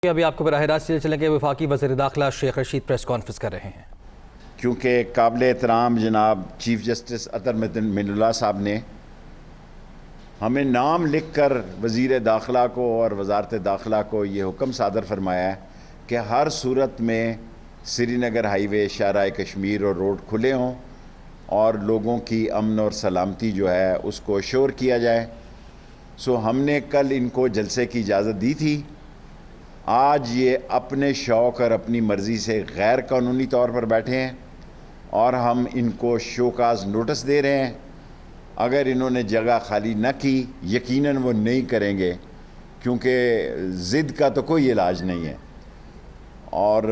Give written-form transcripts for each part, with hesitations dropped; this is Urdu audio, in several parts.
ابھی آپ کو براہ راست چلیں کہ وفاقی وزیر داخلہ شیخ رشید پریس کانفرنس کر رہے ہیں، کیونکہ قابل احترام جناب چیف جسٹس اطہر من اللہ صاحب نے ہمیں نام لکھ کر وزیر داخلہ کو اور وزارت داخلہ کو یہ حکم صادر فرمایا ہے کہ ہر صورت میں سری نگر ہائی وے، شاہراہ کشمیر اور روڈ کھلے ہوں اور لوگوں کی امن اور سلامتی جو ہے اس کو اشور کیا جائے۔ ہم نے کل ان کو جلسے کی اجازت دی تھی۔ آج یہ اپنے شوق اور اپنی مرضی سے غیر قانونی طور پر بیٹھے ہیں اور ہم ان کو شوکاز نوٹس دے رہے ہیں۔ اگر انہوں نے جگہ خالی نہ کی، یقیناً وہ نہیں کریں گے، کیونکہ ضد کا تو کوئی علاج نہیں ہے، اور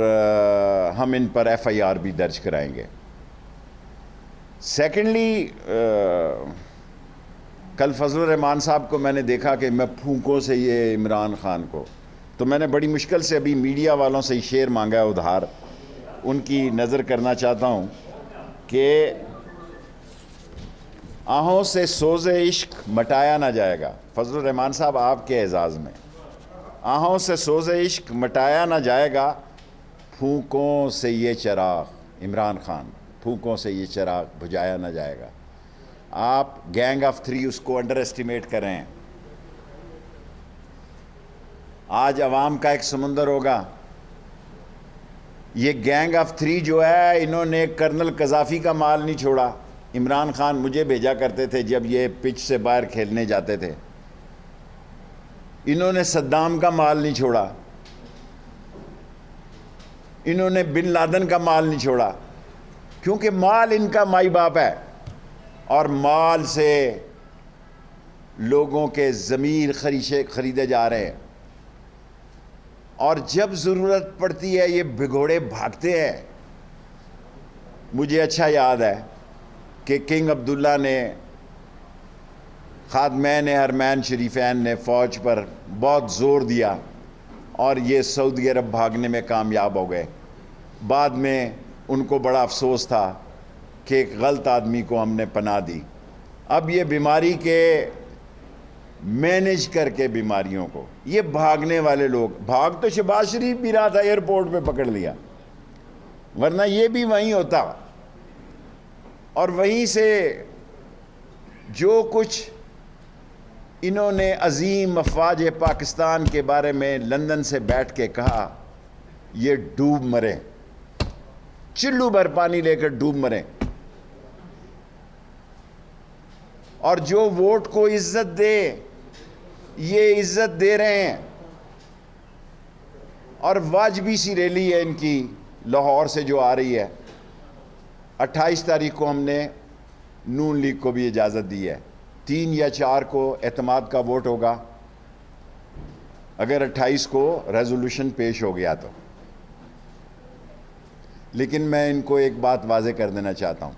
ہم ان پر ایف آئی آر بھی درج کرائیں گے۔ سیکنڈلی، کل فضل الرحمان صاحب کو میں نے دیکھا کہ میں پھونکوں سے یہ عمران خان کو، تو میں نے بڑی مشکل سے ابھی میڈیا والوں سے شعر مانگا ہے ادھار، ان کی نظر کرنا چاہتا ہوں کہ آہوں سے سوز عشق مٹایا نہ جائے گا۔ فضل الرحمان صاحب آپ کے اعزاز میں، آہوں سے سوز عشق مٹایا نہ جائے گا، پھونکوں سے یہ چراغ، عمران خان، پھونکوں سے یہ چراغ بجھایا نہ جائے گا۔ آپ گینگ آف 3 اس کو انڈر ایسٹیمیٹ کر رہے ہیں۔ آج عوام کا ایک سمندر ہوگا۔ یہ گینگ آف 3 جو ہے، انہوں نے کرنل قذافی کا مال نہیں چھوڑا۔ عمران خان مجھے بھیجا کرتے تھے جب یہ پچ سے باہر کھیلنے جاتے تھے۔ انہوں نے صدام کا مال نہیں چھوڑا، انہوں نے بن لادن کا مال نہیں چھوڑا، کیونکہ مال ان کا مائی باپ ہے، اور مال سے لوگوں کے ضمیر خریدے جا رہے ہیں، اور جب ضرورت پڑتی ہے یہ بھگوڑے بھاگتے ہیں۔ مجھے اچھا یاد ہے کہ کنگ عبداللہ نے، خادمین حرمین شریفین نے فوج پر بہت زور دیا اور یہ سعودی عرب بھاگنے میں کامیاب ہو گئے۔ بعد میں ان کو بڑا افسوس تھا کہ ایک غلط آدمی کو ہم نے پناہ دی۔ اب یہ بیماری کے مینج کر کے بیماریوں کو، یہ بھاگنے والے لوگ، بھاگ تو شہباز شریف بھی رہا تھا، ایئرپورٹ پہ پکڑ لیا، ورنہ یہ بھی وہیں ہوتا، اور وہیں سے جو کچھ انہوں نے عظیم افواج پاکستان کے بارے میں لندن سے بیٹھ کے کہا، یہ ڈوب مرے، چلو بھر پانی لے کر ڈوب مرے۔ اور جو ووٹ کو عزت دے، یہ عزت دے رہے ہیں، اور واجبی سی ریلی ہے ان کی لاہور سے جو آ رہی ہے۔ 28 تاریخ کو ہم نے نون لیگ کو بھی اجازت دی ہے، 3 یا 4 کو اعتماد کا ووٹ ہوگا، اگر 28 کو ریزولوشن پیش ہو گیا تو۔ لیکن میں ان کو ایک بات واضح کر دینا چاہتا ہوں،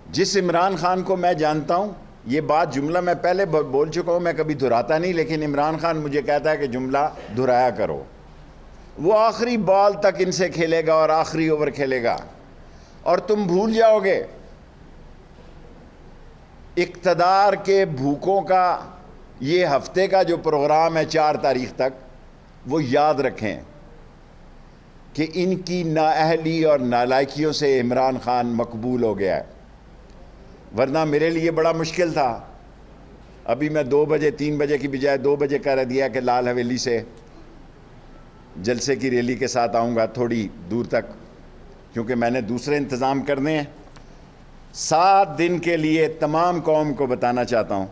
جس عمران خان کو میں جانتا ہوں، یہ بات جملہ میں پہلے بول چکا ہوں، میں کبھی دہراتا نہیں، لیکن عمران خان مجھے کہتا ہے کہ جملہ دہرایا کرو۔ وہ آخری بال تک ان سے کھیلے گا اور آخری اوور کھیلے گا، اور تم بھول جاؤ گے اقتدار کے بھوکوں کا یہ ہفتے کا جو پروگرام ہے 4 تاریخ تک، وہ یاد رکھیں کہ ان کی نااہلی اور نالائکیوں سے عمران خان مقبول ہو گیا ہے، ورنہ میرے لیے بڑا مشکل تھا۔ ابھی میں 2 بجے 3 بجے کی بجائے 2 بجے کہہ دیا کہ لال حویلی سے جلسے کی ریلی کے ساتھ آؤں گا تھوڑی دور تک، کیونکہ میں نے دوسرے انتظام کرنے ہیں۔ 7 دن کے لیے تمام قوم کو بتانا چاہتا ہوں،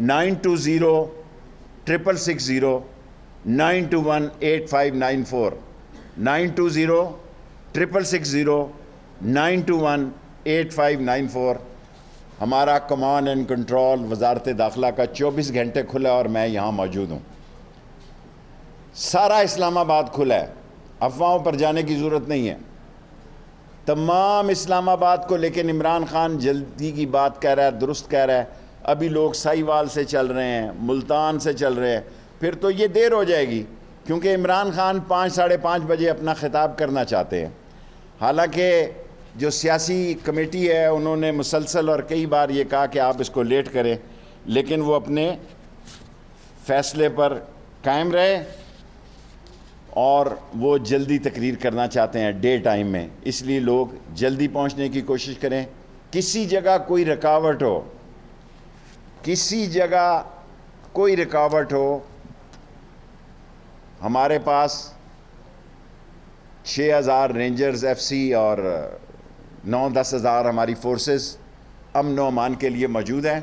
920660 9218594 9206660 9218594 ہمارا کمانڈ اینڈ کنٹرول وزارت داخلہ کا 24 گھنٹے کھلا ہے، اور میں یہاں موجود ہوں۔ سارا اسلام آباد کھلا ہے، افواہوں پر جانے کی ضرورت نہیں ہے، تمام اسلام آباد کو۔ لیکن عمران خان جلدی کی بات کہہ رہا ہے، درست کہہ رہا ہے، ابھی لوگ سائیوال سے چل رہے ہیں، ملتان سے چل رہے ہیں، پھر تو یہ دیر ہو جائے گی، کیونکہ عمران خان 5 ساڑھے 5 بجے اپنا خطاب کرنا چاہتے ہیں۔ حالانکہ جو سیاسی کمیٹی ہے انہوں نے مسلسل اور کئی بار یہ کہا کہ آپ اس کو لیٹ کریں، لیکن وہ اپنے فیصلے پر قائم رہے اور وہ جلدی تقریر کرنا چاہتے ہیں ڈے ٹائم میں، اس لیے لوگ جلدی پہنچنے کی کوشش کریں۔ کسی جگہ کوئی رکاوٹ ہو، کسی جگہ کوئی رکاوٹ ہو، ہمارے پاس 6,000 رینجرز ایف سی اور 9-10 ہزار ہماری فورسز امن و امان کے لیے موجود ہیں،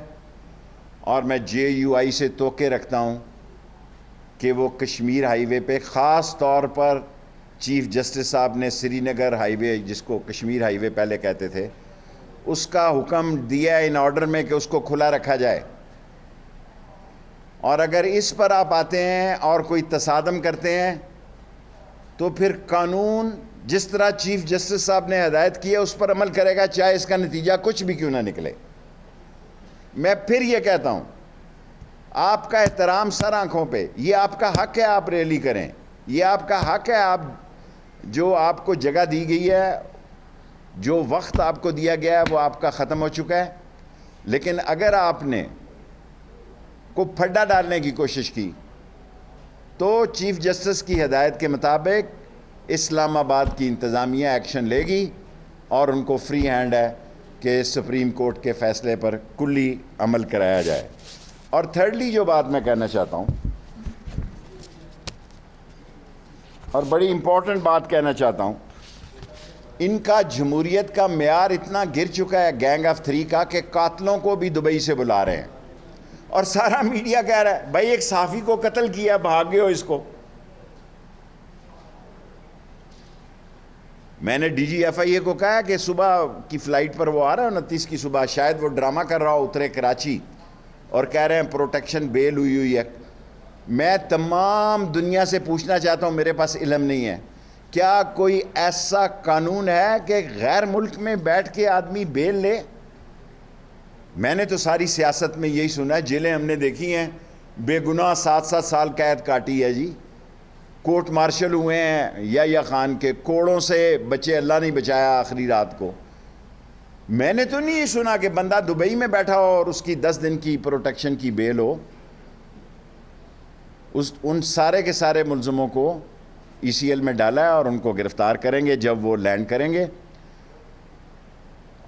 اور میں JUI سے توقع رکھتا ہوں کہ وہ کشمیر ہائی وے پہ، خاص طور پر چیف جسٹس صاحب نے سری نگر ہائی وے، جس کو کشمیر ہائی وے پہلے کہتے تھے، اس کا حکم دیا ہے ان آرڈر میں کہ اس کو کھلا رکھا جائے، اور اگر اس پر آپ آتے ہیں اور کوئی تصادم کرتے ہیں تو پھر قانون جس طرح چیف جسٹس صاحب نے ہدایت کی ہے اس پر عمل کرے گا، چاہے اس کا نتیجہ کچھ بھی کیوں نہ نکلے۔ میں پھر یہ کہتا ہوں، آپ کا احترام سر آنکھوں پہ، یہ آپ کا حق ہے، آپ ریلی کریں، یہ آپ کا حق ہے، آپ جو آپ کو جگہ دی گئی ہے، جو وقت آپ کو دیا گیا ہے وہ آپ کا ختم ہو چکا ہے، لیکن اگر آپ نے کو پھڈا ڈالنے کی کوشش کی تو چیف جسٹس کی ہدایت کے مطابق اسلام آباد کی انتظامیہ ایکشن لے گی، اور ان کو فری ہینڈ ہے کہ سپریم کورٹ کے فیصلے پر کلی عمل کرایا جائے۔ اور تھرڈلی جو بات میں کہنا چاہتا ہوں، اور بڑی امپورٹنٹ بات کہنا چاہتا ہوں، ان کا جمہوریت کا معیار اتنا گر چکا ہے گینگ آف 3 کا کہ قاتلوں کو بھی دبئی سے بلا رہے ہیں، اور سارا میڈیا کہہ رہا ہے بھائی ایک صحافی کو قتل کیا، بھاگ گئے ہو اس کو۔ میں نے DGFIA کو کہا کہ صبح کی فلائٹ پر وہ آ رہا ہے 29 کی صبح، شاید وہ ڈرامہ کر رہا ہو، اترے کراچی اور کہہ رہے ہیں پروٹیکشن بیل ہوئی ہے۔ میں تمام دنیا سے پوچھنا چاہتا ہوں، میرے پاس علم نہیں ہے، کیا کوئی ایسا قانون ہے کہ غیر ملک میں بیٹھ کے آدمی بیل لے؟ میں نے تو ساری سیاست میں یہی سنا ہے، جیلیں ہم نے دیکھی ہیں، بے گناہ 7-7 سال قید کاٹی ہے جی، کورٹ مارشل ہوئے ہیں یا خان کے، کوڑوں سے بچے اللہ نہیں بچایا آخری رات کو۔ میں نے تو نہیں یہ سنا کہ بندہ دبئی میں بیٹھا ہو اور اس کی 10 دن کی پروٹیکشن کی بیل ہو۔ ان سارے کے سارے ملزموں کو ECL میں ڈالا ہے اور ان کو گرفتار کریں گے جب وہ لینڈ کریں گے۔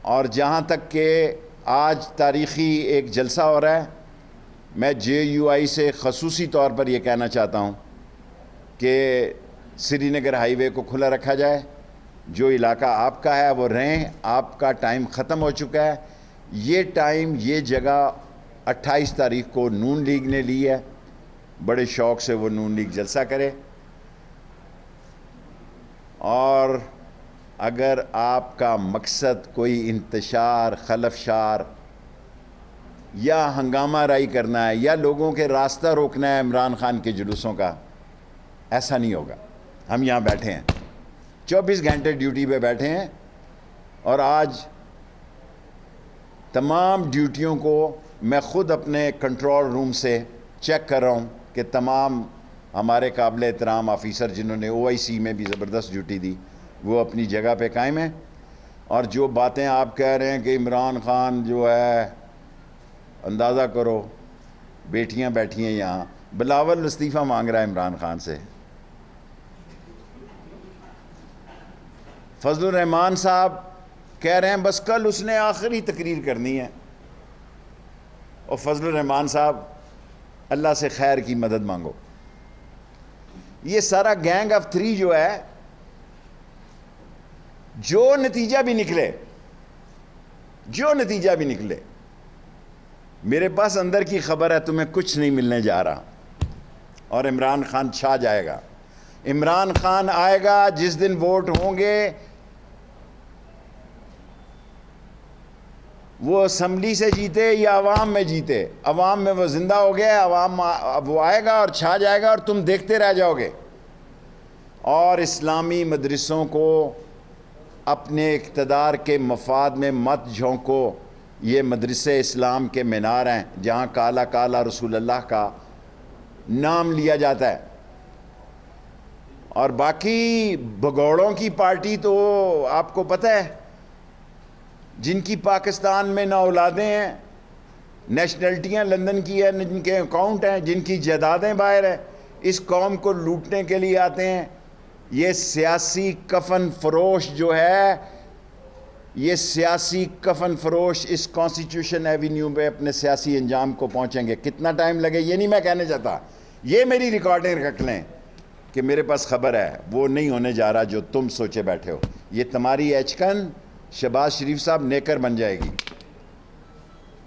اور جہاں تک کہ آج تاریخی ایک جلسہ ہو رہا ہے، میں JUI سے خصوصی طور پر یہ کہنا چاہتا ہوں کہ سری نگر ہائی وے کو کھلا رکھا جائے، جو علاقہ آپ کا ہے وہ رہیں، آپ کا ٹائم ختم ہو چکا ہے۔ یہ ٹائم، یہ جگہ 28 تاریخ کو نون لیگ نے لی ہے، بڑے شوق سے وہ نون لیگ جلسہ کرے، اور اگر آپ کا مقصد کوئی انتشار، خلفشار یا ہنگامہ رائی کرنا ہے یا لوگوں کے راستہ روکنا ہے عمران خان کے جلوسوں کا، ایسا نہیں ہوگا۔ ہم یہاں بیٹھے ہیں، 24 گھنٹے ڈیوٹی پہ بیٹھے ہیں، اور آج تمام ڈیوٹیوں کو میں خود اپنے کنٹرول روم سے چیک کر رہا ہوں کہ تمام ہمارے قابل احترام آفیسر جنہوں نے OIC میں بھی زبردست ڈیوٹی دی وہ اپنی جگہ پہ قائم ہیں۔ اور جو باتیں آپ کہہ رہے ہیں کہ عمران خان جو ہے، اندازہ کرو بیٹیاں بیٹھی ہیں یہاں، بلاول استعفیٰ مانگ رہا ہے عمران خان سے، فضل الرحمان صاحب کہہ رہے ہیں بس کل اس نے آخری تقریر کرنی ہے، اور فضل الرحمان صاحب اللہ سے خیر کی مدد مانگو۔ یہ سارا گینگ آف 3 جو ہے، جو نتیجہ بھی نکلے، میرے پاس اندر کی خبر ہے تمہیں کچھ نہیں ملنے جا رہا، اور عمران خان چھا جائے گا۔ عمران خان آئے گا جس دن ووٹ ہوں گے، وہ اسمبلی سے جیتے یا عوام میں جیتے، عوام میں وہ زندہ ہو گیا، عوام وہ آئے گا اور چھا جائے گا، اور تم دیکھتے رہ جاؤ گے۔ اور اسلامی مدرسوں کو اپنے اقتدار کے مفاد میں مت جھونکو، یہ مدرسے اسلام کے مینار ہیں جہاں کالا کالا رسول اللہ کا نام لیا جاتا ہے۔ اور باقی بگوڑوں کی پارٹی تو آپ کو پتہ ہے، جن کی پاکستان میں نہ اولادیں ہیں، نیشنلٹیاں لندن کی ہیں، جن کے اکاؤنٹ ہیں، جن کی جائیدادیں باہر ہیں، اس قوم کو لوٹنے کے لیے آتے ہیں۔ یہ سیاسی کفن فروش جو ہے، یہ سیاسی کفن فروش اس کانسٹیٹیوشن ایوینیو پہ اپنے سیاسی انجام کو پہنچیں گے۔ کتنا ٹائم لگے یہ نہیں میں کہنے چاہتا، یہ میری ریکارڈنگ رکھ لیں کہ میرے پاس خبر ہے وہ نہیں ہونے جا رہا جو تم سوچے بیٹھے ہو۔ یہ تمہاری ایچکن شہباز شریف صاحب نیکر بن جائے گی،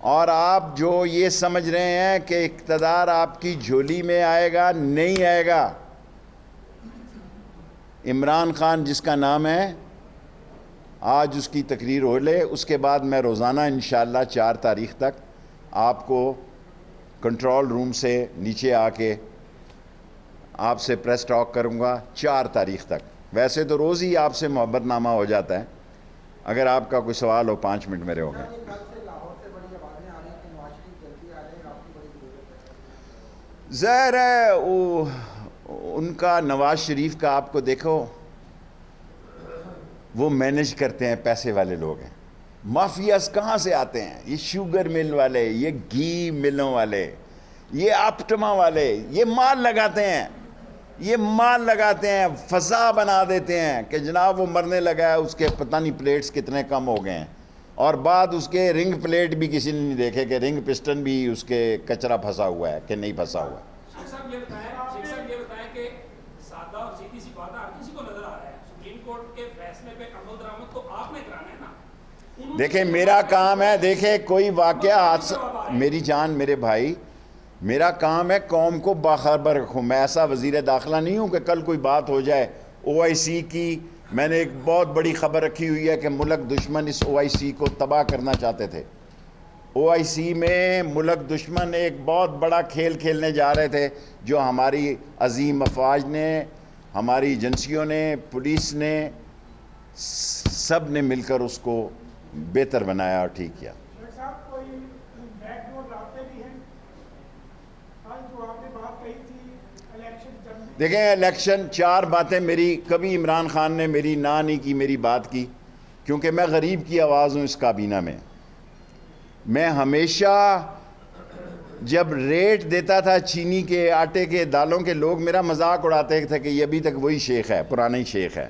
اور آپ جو یہ سمجھ رہے ہیں کہ اقتدار آپ کی جھولی میں آئے گا، نہیں آئے گا۔ عمران خان جس کا نام ہے، آج اس کی تقریر ہو لے، اس کے بعد میں روزانہ انشاءاللہ 4 تاریخ تک آپ کو کنٹرول روم سے نیچے آ کے آپ سے پریس ٹاک کروں گا 4 تاریخ تک۔ ویسے تو روز ہی آپ سے محبت نامہ ہو جاتا ہے، اگر آپ کا کوئی سوال ہو 5 منٹ میرے ہو گئے۔ ظاہر ہے ان کا، نواز شریف کا آپ کو دیکھو، وہ مینج کرتے ہیں، پیسے والے لوگ ہیں۔ مافیاز کہاں سے آتے ہیں؟ یہ شوگر مل والے، یہ گھی ملوں والے، یہ آپٹما والے، یہ مال لگاتے ہیں، یہ مال لگاتے ہیں، فضا بنا دیتے ہیں کہ جناب وہ مرنے لگا ہے، اس کے پتہ نہیں پلیٹس کتنے کم ہو گئے ہیں، اور بعد اس کے رنگ پلیٹ بھی کسی نے نہیں دیکھے کہ رنگ پسٹن بھی اس کے کچرا پھنسا ہوا ہے کہ نہیں پھنسا ہوا ہے۔ شیخ صاحب یہ بتائیں کہ سادہ اور سیدھی سی بات ہے، ہر کسی کو نظر آ رہا ہے سپریم کورٹ کے فیصلے پہ عمل درآمد تو آپ نے کرانا ہے نا۔ دیکھیں میرا کام ہے، دیکھیں کوئی واقعہ حادثہ، میری جان میرے بھائی، میرا کام ہے قوم کو باخبر رکھوں۔ میں ایسا وزیر داخلہ نہیں ہوں کہ کل کوئی بات ہو جائے۔ OIC کی میں نے ایک بہت بڑی خبر رکھی ہوئی ہے کہ ملک دشمن اس OIC کو تباہ کرنا چاہتے تھے۔ OIC میں ملک دشمن ایک بہت بڑا کھیل کھیلنے جا رہے تھے، جو ہماری عظیم افواج نے، ہماری ایجنسیوں نے، پولیس نے، سب نے مل کر اس کو بہتر بنایا اور ٹھیک کیا۔ دیکھیں الیکشن، 4 باتیں میری، کبھی عمران خان نے میری نہ نہیں کی میری بات کی، کیونکہ میں غریب کی آواز ہوں اس کابینہ میں۔ میں ہمیشہ جب ریٹ دیتا تھا چینی کے، آٹے کے، دالوں کے، لوگ میرا مذاق اڑاتے تھے کہ یہ ابھی تک وہی شیخ ہے، پرانا ہی شیخ ہے،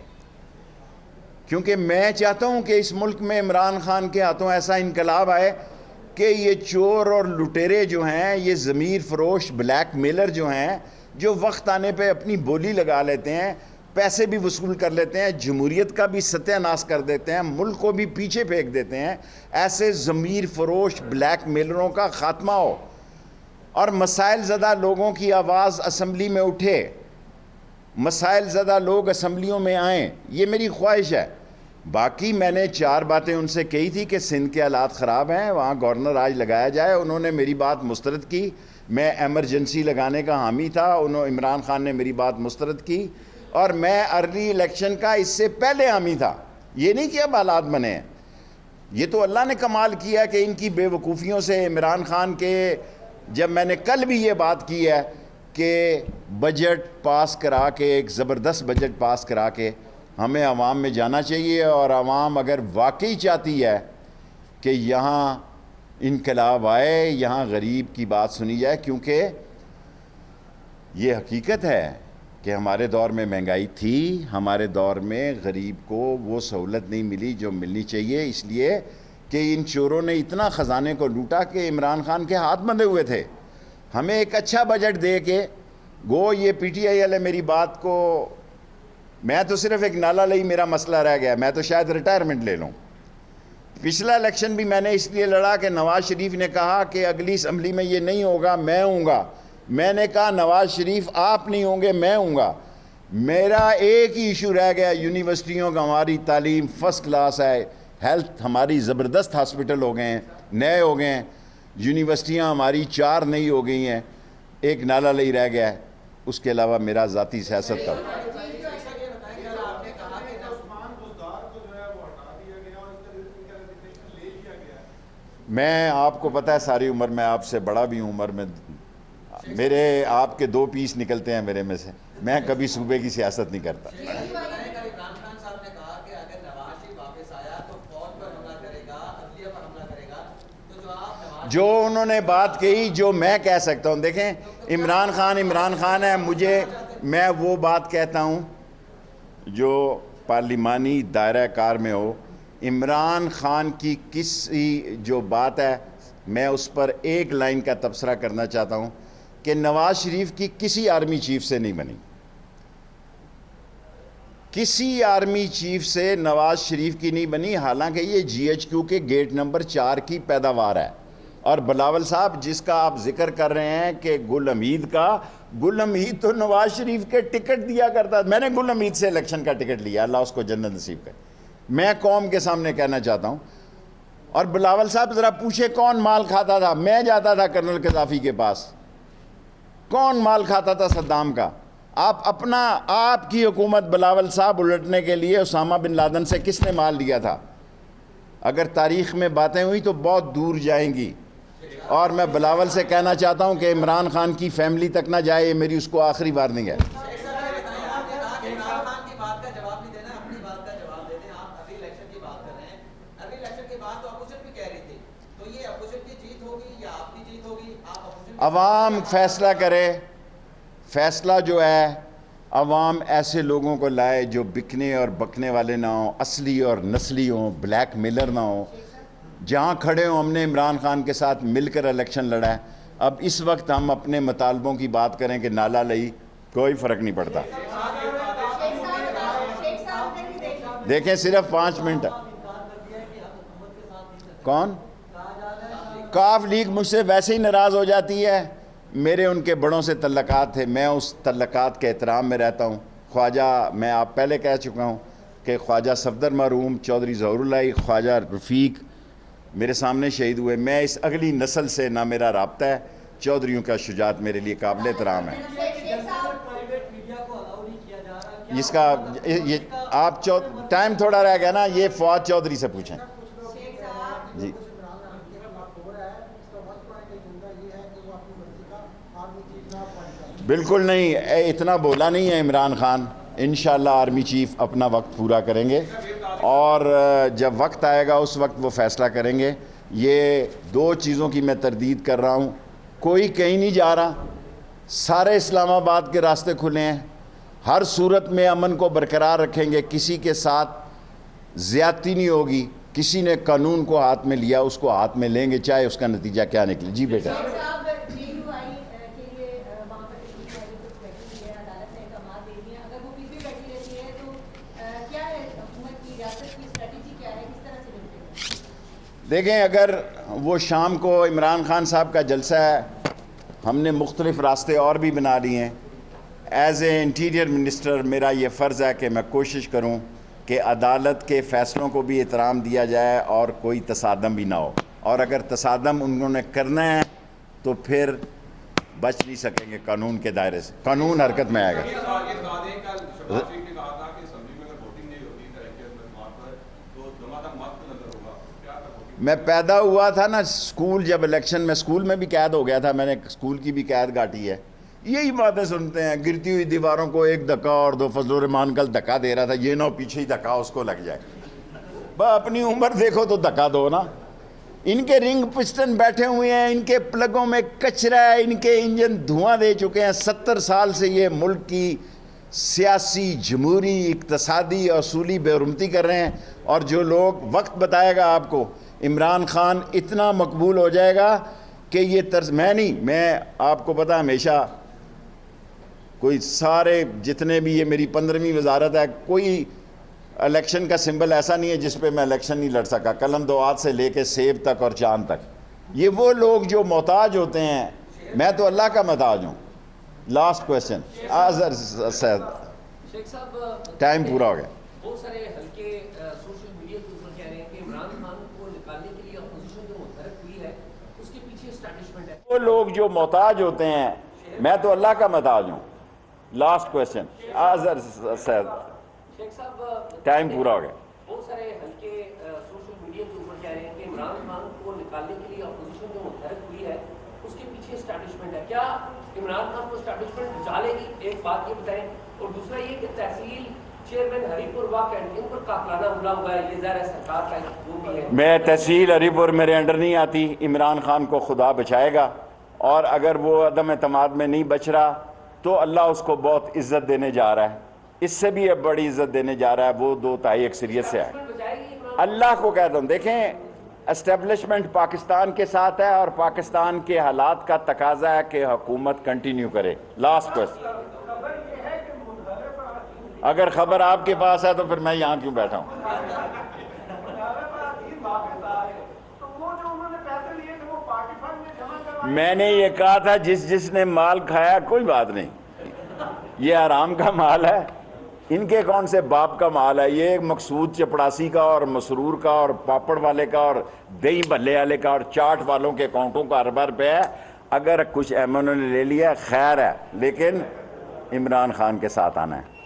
کیونکہ میں چاہتا ہوں کہ اس ملک میں عمران خان کے ہاتھوں ایسا انقلاب آئے کہ یہ چور اور لٹیرے جو ہیں، یہ ضمیر فروش بلیک میلر جو ہیں، جو وقت آنے پہ اپنی بولی لگا لیتے ہیں، پیسے بھی وصول کر لیتے ہیں، جمہوریت کا بھی ستیہ ناش کر دیتے ہیں، ملک کو بھی پیچھے پھینک دیتے ہیں، ایسے ضمیر فروش بلیک میلروں کا خاتمہ ہو اور مسائل زدہ لوگوں کی آواز اسمبلی میں اٹھے، مسائل زدہ لوگ اسمبلیوں میں آئیں، یہ میری خواہش ہے۔ باقی میں نے 4 باتیں ان سے کہی تھی کہ سندھ کے حالات خراب ہیں، وہاں گورنر راج لگایا جائے، انہوں نے میری بات مسترد کی۔ میں ایمرجنسی لگانے کا حامی تھا، عمران خان نے میری بات مسترد کی، اور میں ارلی الیکشن کا اس سے پہلے حامی تھا۔ یہ نہیں کہ اب حالات بنے ہیں، یہ تو اللہ نے کمال کیا کہ ان کی بے وقوفیوں سے عمران خان کے، جب میں نے کل بھی یہ بات کی ہے کہ بجٹ پاس کرا کے، ایک زبردست بجٹ پاس کرا کے ہمیں عوام میں جانا چاہیے، اور عوام اگر واقعی چاہتی ہے کہ یہاں انقلاب آئے، یہاں غریب کی بات سنی جائے، کیونکہ یہ حقیقت ہے کہ ہمارے دور میں مہنگائی تھی، ہمارے دور میں غریب کو وہ سہولت نہیں ملی جو ملنی چاہیے، اس لیے کہ ان چوروں نے اتنا خزانے کو لوٹا کہ عمران خان کے ہاتھ بندھے ہوئے تھے۔ ہمیں ایک اچھا بجٹ دے کے، گو یہ PTI والے میری بات کو، میں تو صرف ایک نالا لئی میرا مسئلہ رہ گیا، میں تو شاید ریٹائرمنٹ لے لوں۔ پچھلا الیکشن بھی میں نے اس لیے لڑا کہ نواز شریف نے کہا کہ اگلی اسمبلی میں یہ نہیں ہوگا، میں ہوں گا۔ میں نے کہا نواز شریف آپ نہیں ہوں گے، میں ہوں گا۔ میرا ایک ہی ایشو رہ گیا، یونیورسٹیوں کا ہماری تعلیم فرسٹ کلاس ہے، ہیلتھ ہماری زبردست ہاسپٹل ہو گئے ہیں، نئے ہو گئے ہیں، یونیورسٹیاں ہماری 4 نئی ہو گئی ہیں، ایک نالا لئی رہ گیا ہے۔ اس کے علاوہ میرا ذاتی سیاست کا میں، آپ کو پتہ ہے ساری عمر میں آپ سے بڑا بھی ہوں، عمر میں میرے آپ کے 2 پیس نکلتے ہیں میرے میں سے، میں کبھی صوبے کی سیاست نہیں کرتا۔ جو انہوں نے بات کہی جو میں کہہ سکتا ہوں. دیکھیں عمران خان ہے, میں وہ بات کہتا ہوں جو پارلیمانی دائرہ کار میں ہو. عمران خان کی کسی جو بات ہے میں اس پر ایک لائن کا تبصرہ کرنا چاہتا ہوں کہ نواز شریف کی کسی آرمی چیف سے نہیں بنی. کسی آرمی چیف سے نواز شریف کی نہیں بنی, حالانکہ یہ جی ایچ کیو کے گیٹ نمبر 4 کی پیداوار ہے. اور بلاول صاحب جس کا آپ ذکر کر رہے ہیں کہ گل حمید تو نواز شریف کے ٹکٹ دیا کرتا. میں نے گل حمید سے الیکشن کا ٹکٹ لیا, اللہ اس کو جنت نصیب کرے. میں قوم کے سامنے کہنا چاہتا ہوں. اور بلاول صاحب ذرا پوچھے کون مال کھاتا تھا؟ میں جاتا تھا کرنل قذافی کے پاس. کون مال کھاتا تھا صدام کا؟ آپ کی حکومت بلاول صاحب الٹنے کے لیے اسامہ بن لادن سے کس نے مال لیا تھا؟ اگر تاریخ میں باتیں ہوئی تو بہت دور جائیں گی. اور میں بلاول سے کہنا چاہتا ہوں کہ عمران خان کی فیملی تک نہ جائے, یہ میری اس کو آخری وارننگ ہے. عوام فیصلہ کرے. فیصلہ جو ہے عوام ایسے لوگوں کو لائے جو بکنے اور بکنے والے نہ ہوں, اصلی اور نسلی ہوں, بلیک میلر نہ ہوں. جہاں کھڑے ہوں ہم نے عمران خان کے ساتھ مل کر الیکشن لڑا ہے. اب اس وقت ہم اپنے مطالبوں کی بات کریں کہ نالا لئی, کوئی فرق نہیں پڑتا. دیکھیں صرف 5 منٹ. کون؟ کاف لیگ مجھ سے ویسے ہی ناراض ہو جاتی ہے. میرے ان کے بڑوں سے تعلقات تھے, میں اس تعلقات کے احترام میں رہتا ہوں. خواجہ, میں آپ پہلے کہہ چکا ہوں کہ خواجہ صفدر مرحوم, چودھری ظہور اللہ, خواجہ رفیق میرے سامنے شہید ہوئے. میں اس اگلی نسل سے نہ میرا رابطہ ہے. چودھریوں کا شجاعت میرے لیے قابل احترام ہے. اس کا آپ ٹائم تھوڑا رہ گیا نا, یہ فواد چودھری سے پوچھیں. جی بالکل نہیں, اتنا بولا نہیں ہے عمران خان. انشاءاللہ آرمی چیف اپنا وقت پورا کریں گے, اور جب وقت آئے گا اس وقت وہ فیصلہ کریں گے. یہ 2 چیزوں کی میں تردید کر رہا ہوں. کوئی کہیں نہیں جا رہا, سارے اسلام آباد کے راستے کھلے ہیں. ہر صورت میں امن کو برقرار رکھیں گے, کسی کے ساتھ زیادتی نہیں ہوگی. کسی نے قانون کو ہاتھ میں لیا, اس کو ہاتھ میں لیں گے, چاہے اس کا نتیجہ کیا نکلے. جی بیٹا. دیکھیں اگر وہ شام کو عمران خان صاحب کا جلسہ ہے, ہم نے مختلف راستے اور بھی بنا لیے ہیں. ایز اے انٹیریئر منسٹر میرا یہ فرض ہے کہ میں کوشش کروں کہ عدالت کے فیصلوں کو بھی احترام دیا جائے اور کوئی تصادم بھی نہ ہو. اور اگر تصادم انہوں نے کرنا ہے تو پھر بچ نہیں سکیں گے قانون کے دائرے سے. قانون حرکت میں آئے گا. میں پیدا ہوا تھا نا اسکول, جب الیکشن میں اسکول میں بھی قید ہو گیا تھا, میں نے اسکول کی بھی قید گاٹی ہے. یہی باتیں سنتے ہیں, گرتی ہوئی دیواروں کو ایک دھکا, اور 2 فضل الرحمان کل دھکا دے رہا تھا, یہ نہ پیچھے ہی دھکا اس کو لگ جائے. اپنی عمر دیکھو تو دھکا دو نا. ان کے رنگ پسٹن بیٹھے ہوئے ہیں, ان کے پلگوں میں کچرا ہے, ان کے انجن دھواں دے چکے ہیں. 70 سال سے یہ ملک کی سیاسی, جمہوری, اقتصادی, اصولی بے حرمتی کر رہے ہیں. اور جو لوگ, وقت بتائے گا آپ کو, عمران خان اتنا مقبول ہو جائے گا کہ یہ طرز میں آپ کو پتا ہمیشہ کوئی سارے جتنے بھی, یہ میری 15ویں وزارت ہے, کوئی الیکشن کا سمبل ایسا نہیں ہے جس پہ میں الیکشن نہیں لڑ سکا. قلم دوات سے لے کے سیب تک اور چاند تک. یہ وہ لوگ جو محتاج ہوتے ہیں, میں تو اللہ کا محتاج ہوں. لاسٹ کویسچن آذر صاحب, ٹائم پورا ہو گیا. بہت سارے ہلکے سوشل میڈیا کے اوپر کہہ رہے ہیں کہ عمران خان کو نکالنے کے لیے اپوزیشن جو متحرک ہوئی ہے اس کے پیچھے اسٹیبلشمنٹ ہے. وہ لوگ جو محتاج ہوتے ہیں, میں تو اللہ کا محتاج ہوں. لاسٹ کویسچن آذر صاحب, ٹائم پورا ہو گیا. بہت سارے ہلکے سوشل میڈیا کے اوپر کہہ رہے ہیں کہ عمران خان کو نکالنے کے لیے اپوزیشن جو متحرک ہوئی ہے اس کے پیچھے اسٹیبلشمنٹ ہے. کیا عمران خان کو اسٹیبلشمنٹ بچا لے گی؟ ایک بات یہ بتائیں. اور دوسرا یہ کہ تحصیل چیئرمین ہری پور وا کینٹین پر قاتلانہ حملہ ہوا ہے، یہ ظاہر ہے سرکار کا جو بھی ہے. میں تحصیل ہری پور میرے انڈر نہیں آتی. عمران خان کو خدا بچائے گا، اور اگر وہ عدم اعتماد میں نہیں بچ رہا تو اللہ اس کو بہت عزت دینے جا رہا ہے، اس سے بھی اب بڑی عزت دینے جا رہا ہے. وہ 2/3 اکثریت سے ہے. اللہ کو کہتا ہوں، دیکھیں اسٹیبلشمنٹ پاکستان کے ساتھ ہے، اور پاکستان کے حالات کا تقاضا ہے کہ حکومت کنٹینیو کرے. Last question. اگر خبر آپ کے پاس ہے تو پھر میں یہاں کیوں بیٹھا ہوں؟ میں نے یہ کہا تھا جس نے مال کھایا کوئی بات نہیں، یہ حرام کا مال ہے، ان کے کون سے باپ کا مال ہے؟ یہ مقصود چپڑاسی کا اور مسرور کا اور پاپڑ والے کا اور دہی بھلے والے کا اور چاٹ والوں کے اکاؤنٹوں کا اربار پہ ہے. اگر کچھ ایمن نے لے لیا خیر ہے، لیکن عمران خان کے ساتھ آنا ہے.